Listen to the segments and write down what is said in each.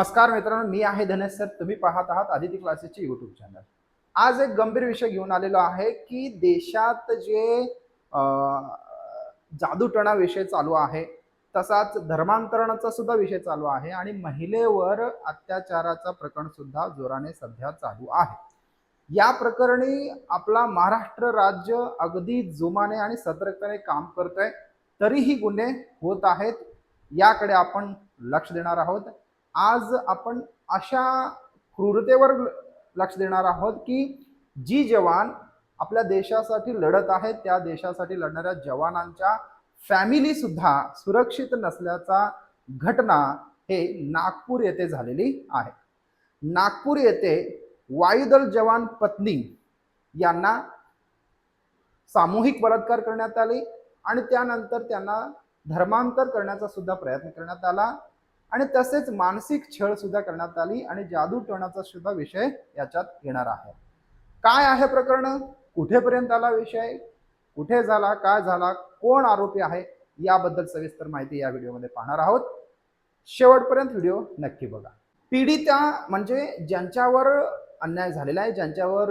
नमस्कार मित्रांनो, मी आहे धनेश सर. तुम्ही पाहत आहात आदिती क्लासेसचे यूट्यूब चॅनल. आज एक गंभीर विषय घेऊन आलेलो आहे की देशात जे जादूटोणा विषय चालू आहे, तसाच धर्मांतरणाचा सुद्धा विषय चालू आहे आणि महिलेवर अत्याचाराचा प्रकरण सुद्धा जोराने सध्या चालू आहे. या प्रकरणी आपला महाराष्ट्र राज्य अगदी जोमाने आणि सतर्कतेने काम करतंय, तरीही गुन्हे होत आहेत. याकडे आपण लक्ष देणार आहोत. आज आपण अशा क्रूरतेवर लक्ष देणार आहोत की जी जवान आपल्या देशासाठी लढत आहेत, त्या देशासाठी लढणाऱ्या जवानांच्या फॅमिली सुद्धा सुरक्षित नसल्याचा घटना हे नागपूर येथे झालेली आहे. नागपूर येथे वायुदल जवान पत्नी यांना सामूहिक बलात्कार करण्यात आले आणि त्यानंतर त्यांना धर्मांतर करण्याचा सुद्धा प्रयत्न करण्यात आला आणि तसेच मानसिक छळ सुद्धा करण्यात आली आणि जादूटोणाचा सुद्धा विषय याच्यात येणार आहे. काय आहे प्रकरण, कुठेपर्यंत आला विषय, कुठे झाला, काय झाला, कोण आरोपी आहे, याबद्दल सविस्तर माहिती या व्हिडिओमध्ये पाहणार आहोत. शेवटपर्यंत व्हिडिओ नक्की बघा. पीडिता म्हणजे ज्यांच्यावर अन्याय झालेला आहे, ज्यांच्यावर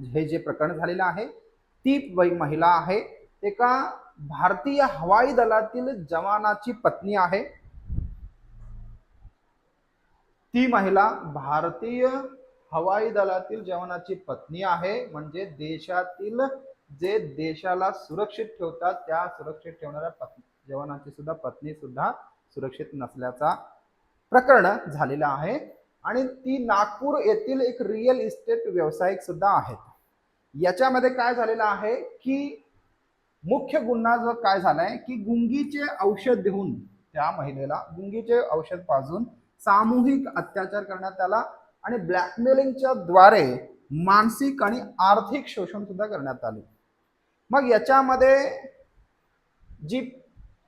हे जे प्रकरण झालेलं आहे, ती महिला आहे. एका भारतीय हवाई दलातील जवानाची पत्नी आहे. ती महिला भारतीय हवाई दलातील जवानाची पत्नी आहे. म्हणजे देशातील जे देशाला सुरक्षित ठेवतात, त्या सुरक्षित ठेवणाऱ्या जवानाची सुद्धा पत्नी सुद्धा सुरक्षित नसल्याचा प्रकरण झालेला आहे. आणि ती नागपूर येथील एक रिअल इस्टेट व्यावसायिक सुद्धा आहेत. याच्यामध्ये काय झालेलं आहे की मुख्य गुन्हा जो काय झालाय की गुंगीचे औषध देऊन त्या महिलेला गुंगीचे औषध पाजून सामूहिक अत्याचार करण्यात आला आणि ब्लॅकमेलिंगच्या द्वारे मानसिक आणि आर्थिक शोषण सुद्धा करण्यात आले. मग याच्यामध्ये जी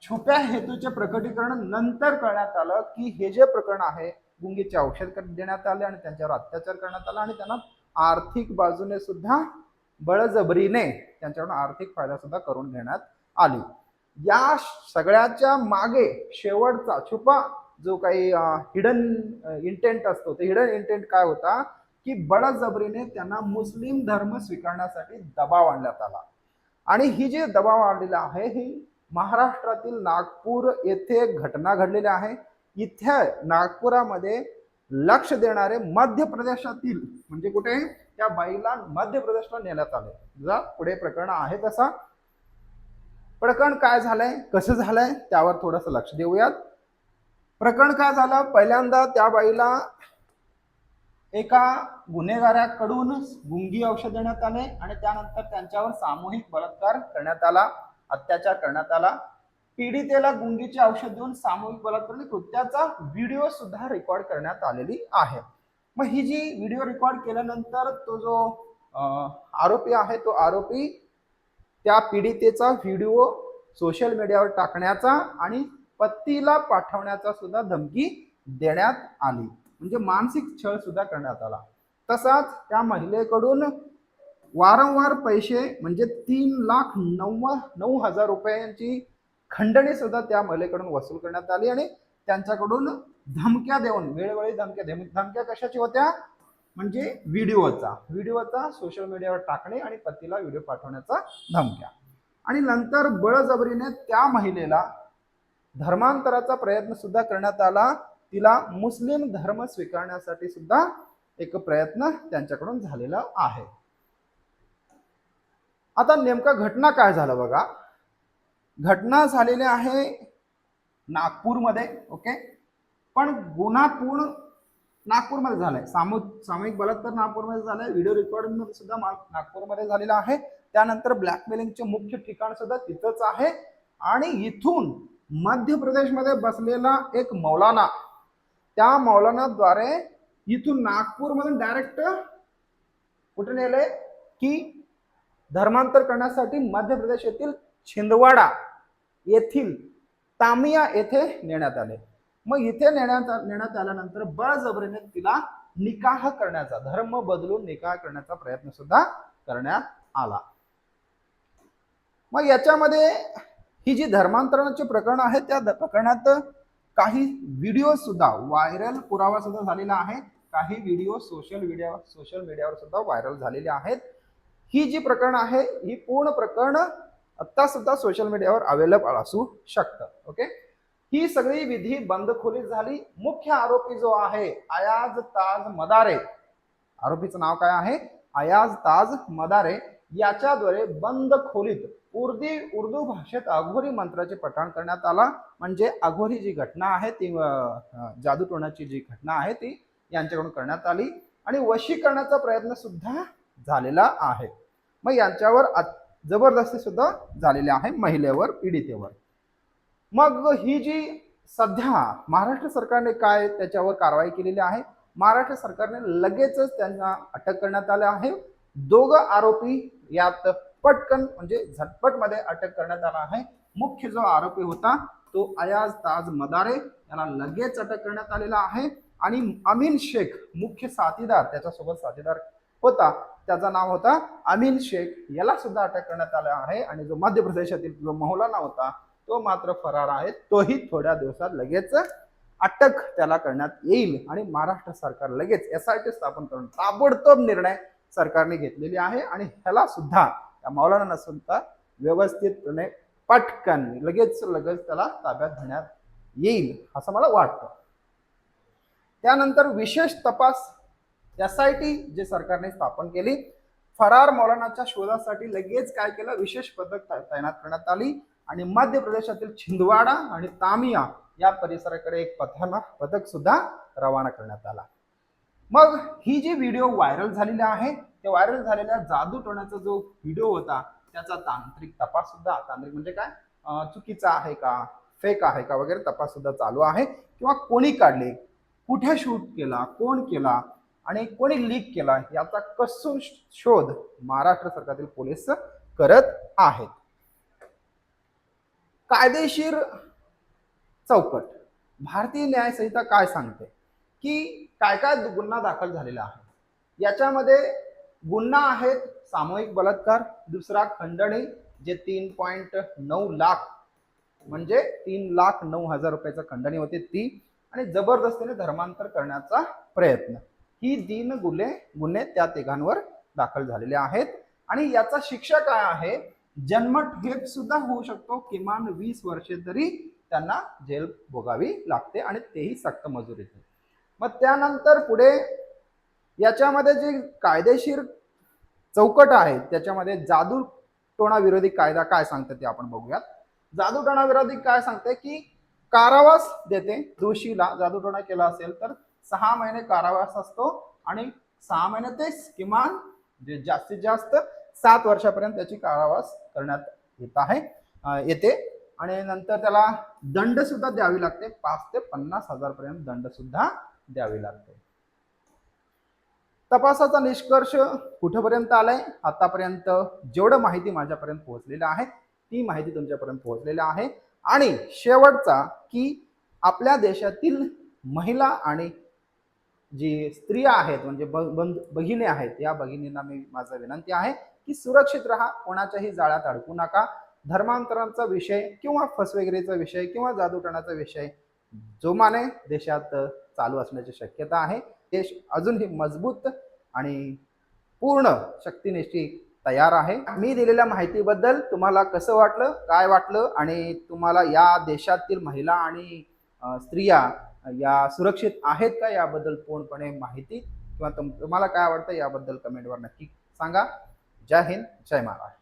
छोट्या हेतूचे प्रकटीकरण नंतर करण्यात आलं की हे जे प्रकरण आहे, गुंगीचे औषध देण्यात आले आणि त्यांच्यावर अत्याचार करण्यात आला आणि त्यांना आर्थिक बाजूने सुद्धा बळजबरीने त्यांच्याकडून आर्थिक फायदा सुद्धा करून घेण्यात आली. या सगळ्याच्या मागे शेवटचा छुपा जो काही हिडन इंटेंट असतो, ते हिडन इंटेंट काय होता की बळजबरीने त्यांना मुस्लिम धर्म स्वीकारण्यासाठी दबाव आणण्यात आला. आणि ही जी दबाव आणलेला आहे ही महाराष्ट्रातील नागपूर येथे घटना घडलेली आहे. इथे नागपुरामध्ये लक्ष देणारे मध्य प्रदेशातील म्हणजे कुठे त्या बाईला मध्य प्रदेशला नेण्यात आले. जा पुढे प्रकरण आहे तसा. प्रकरण काय झालंय, कसं झालंय, त्यावर थोडंसं लक्ष देऊयात. प्रकरण काय झालं, पहिल्यांदा त्या बाईला एका गुन्हेगाराकडून गुंगी औषध देण्यात आले आणि त्यानंतर त्यांच्यावर सामूहिक बलात्कार करण्यात आला, अत्याचार करण्यात आला. पीडितेला गुंगीचे औषध देऊन सामूहिक बलात्कार कृत्याचा व्हिडिओ सुद्धा रेकॉर्ड करण्यात आलेली आहे. मग ही जी व्हिडिओ रेकॉर्ड केल्यानंतर तो जो आरोपी आहे, तो आरोपी त्या पीडितेचा व्हिडिओ सोशल मीडियावर टाकण्याचा आणि पतीला पाठवण्याचा सुद्धा धमकी देण्यात आली. म्हणजे मानसिक छळ सुद्धा करण्यात आला. तसाच त्या महिलेकडून वारंवार पैसे म्हणजे 3,09,000 रुपयांची खंडणी सुद्धा त्या महिलेकडून वसूल करण्यात आली आणि त्यांच्याकडून धमक्या देऊन वेळोवेळी धमक्या कशाची होत्या म्हणजे व्हिडिओचा सोशल मीडियावर टाकणे आणि पतीला व्हिडिओ पाठवण्याचा धमक्या. आणि नंतर बळजबरीने त्या महिलेला धर्मांतराचा प्रयत्न सुद्धा करण्यात आला. तिला मुस्लिम धर्म स्वीकारण्यासाठी सुद्धा एक प्रयत्न त्यांच्याकडून झालेला आहे. आता नेमका घटना काय झालं बघा. घटना झालेली आहे नागपूरमध्ये. ओके, पण गुन्हा पूर्ण नागपूरमध्ये झालाय. सामूहिक बलात्कार नागपूरमध्ये झालाय. व्हिडिओ रेकॉर्डिंग सुद्धा नागपूरमध्ये झालेला आहे. त्यानंतर ब्लॅकमेलिंगचे मुख्य ठिकाण सुद्धा तिथंच आहे. आणि इथून मध्य प्रदेशमध्ये बसलेला एक मौलाना, त्या मौलानाद्वारे इथून नागपूरमधून डायरेक्ट कुठे नेले की धर्मांतर करण्यासाठी मध्य प्रदेश येथील छिंदवाडा येथील तामिया येथे नेण्यात आले. मग इथे नेण्यात आल्यानंतर बळजबरीने तिला निकाह करण्याचा, धर्म बदलून निकाह करण्याचा प्रयत्न सुद्धा करण्यात आला. मग याच्यामध्ये ही जी धर्मांतरणाचे प्रकरण आहे, त्या प्रकरणात काही व्हिडिओ सुद्धा व्हायरल पुरावा सुद्धा झालेला आहे, काही व्हिडिओ सोशल मीडियावर सुद्धा व्हायरल झालेले आहेत. ही जी प्रकरण आहे ही पूर्ण प्रकरण आता सुद्धा सोशल मीडियावर अवेलेबल असू शकतं. ओके, ही सगळी विधी बंदखोलीत झाली. मुख्य आरोपी जो आहे अयाज ताज मदारे, आरोपीचं नाव काय आहे, अयाज ताज मदारे, याच्याद्वारे बंद खोलीत उर्दू भाषेत अघोरी मंत्राचे पठण करण्यात आला. म्हणजे अघोरी जी घटना आहे ती जादूटोणाची जी घटना आहे ती यांच्याकडून करण्यात आली आणि वशीकरणाचा प्रयत्न सुद्धा झालेला आहे. मग यांच्यावर जबरदस्ती सुद्धा झालेली आहे महिलेवर, पीडितेवर. मग ही जी सध्या महाराष्ट्र सरकारने काय त्याच्यावर कारवाई केलेली आहे, महाराष्ट्र सरकारने लगेचच त्यांना अटक करण्यात आले आहे. दोघं आरोपी यात पटकन म्हणजे झटपट मध्ये अटक करण्यात आला आहे. मुख्य जो आरोपी होता तो अयाज ताज मदारे, याला लगेच अटक करण्यात आलेला आहे. आणि अमीन शेख मुख्य साथीदार, त्याच्यासोबत साथीदार होता, त्याचं नाव होता अमीन शेख, याला सुद्धा अटक करण्यात आलं आहे. आणि जो मध्य प्रदेशातील जो मौलाना होता तो मात्र फरार आहे. तोही थोड्या दिवसात लगेच अटक त्याला करण्यात येईल. आणि महाराष्ट्र सरकार लगेच SIT स्थापन करून ताबडतोब निर्णय सरकारने घेतलेली आहे. आणि ह्याला सुद्धा त्या मौलाना सुद्धा व्यवस्थितपणे पटकन लगेच त्याला ताब्यात घेण्यात येईल असं मला वाटतं. त्यानंतर विशेष तपास SIT जे सरकारने स्थापन केली, फरार मौलानाच्या शोधासाठी लगेच काय केलं, विशेष पथक तैनात करण्यात आली. आणि मध्य प्रदेशातील छिंदवाडा आणि तामिया या परिसराकडे एक पथक सुद्धा रवाना करण्यात आला. मग ही जी व्हिडिओ व्हायरल झालेली आहे, त्या व्हायरल झालेल्या जादूटोण्याचा जो व्हिडिओ होता त्याचा तांत्रिक तपास सुद्धा, तांत्रिक म्हणजे काय, चुकीचा आहे का, फेक आहे का वगैरे तपास सुद्धा चालू आहे. किंवा कोणी काढले, कुठे शूट केला, कोण केला आणि कोणी लीक केला याचा कसून शोध महाराष्ट्र सरकारतील पोलीस करत आहेत. कायदेशीर चौकट, भारतीय न्याय संहिता काय सांगते की काय काय गुन्हा दाखल झालेला आहे. याच्यामध्ये गुन्हा आहेत सामूहिक बलात्कार, दुसरा खंडणी जे 3.9 लाख म्हणजे 3,09,000 रुपयाचा खंडणी होती ती, आणि जबरदस्तीने धर्मांतर करण्याचा प्रयत्न, ही 3 गुन्हे त्या तिघांवर दाखल झालेले आहेत. आणि याचा शिक्षा काय आहे, जन्मठेप सुद्धा होऊ शकतो, किमान 20 वर्षे तरी त्यांना जेल भोगावी लागते आणि तेही सक्त मजुरीचे. मग त्यानंतर पुढे याच्यामध्ये जे कायदेशीर चौकट आहे त्याच्यामध्ये जादूटोणा विरोधी कायदा काय सांगते ते आपण बघूयात. जादूटोणा विरोधी काय सांगते की कारावास देते, दोषीला जादूटोणा केला असेल तर 6 महिने कारावास असतो आणि 6 महिने ते किमान जे जास्तीत जास्त 7 वर्षापर्यंत त्याची कारावास करण्यात येते. आणि नंतर त्याला दंड सुद्धा द्यावी लागते, 5 ते 50,000 पर्यंत दंड सुद्धा द्यावी लागते. तपासाचा निष्कर्ष कुठपर्यंत आलाय, आतापर्यंत जेवढं माहिती माझ्यापर्यंत पोहोचलेली आहे ती माहिती तुमच्यापर्यंत पोहोचलेली आहे. आणि शेवटचा की आपल्या देशातील महिला आणि जी स्त्रिया आहेत म्हणजे भगिनी आहेत, या भगिनींना मी माझा विनंती आहे की सुरक्षित राहा, कोणाच्याही जाळ्यात अडकू नका. धर्मांतरांचा विषय किंवा फसवेगिरीचा विषय किंवा जादूटोणाचा विषय जोमाने देशात चालू असण्याची शक्यता आहे. देश अजूनही मजबूत आणि पूर्ण शक्तीनिशी तयार आहे. मी दिलेल्या माहितीबद्दल तुम्हाला कसं वाटलं, काय वाटलं, आणि तुम्हाला या देशातील महिला आणि स्त्रिया या सुरक्षित आहेत का याबद्दल पूर्णपणे माहिती किंवा तुम्हाला काय वाटतं याबद्दल कमेंटवर नक्की सांगा. जय हिंद, जय महाराष्ट्र.